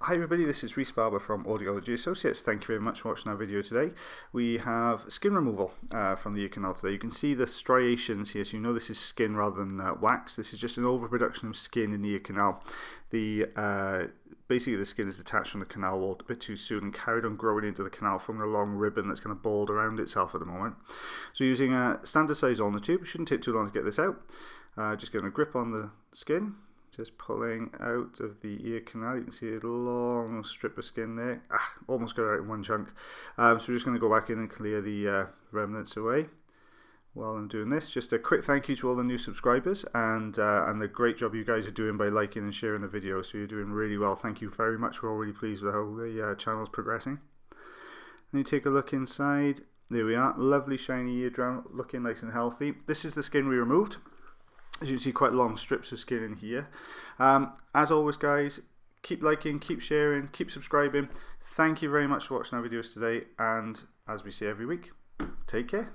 Hi everybody, this is Rhys Barber from Audiology Associates. Thank you very much for watching our video today. We have skin removal from the ear canal today. You can see the striations here, so you know this is skin rather than wax. This is just an overproduction of skin in the ear canal. Basically the skin is detached from the canal wall a bit too soon and carried on growing into the canal from a long ribbon that's kind of balled around itself at the moment. So using a standard size ulnar tube, it shouldn't take too long to get this out. Just getting a grip on the skin. Just pulling out of the ear canal. You can see a long strip of skin there. Almost got it out in one chunk. So we're just going to go back in and clear the remnants away. While I'm doing this, just a quick thank you to all the new subscribers and the great job you guys are doing by liking and sharing the video. So you're doing really well. Thank you very much. We're all really pleased with how the channel's progressing. Then you take a look inside. There we are. Lovely shiny eardrum, looking nice and healthy. This is the skin we removed. As you can see, quite long strips of skin in here. As always, guys, keep liking, keep sharing, keep subscribing. Thank you very much for watching our videos today, and as we say every week, take care.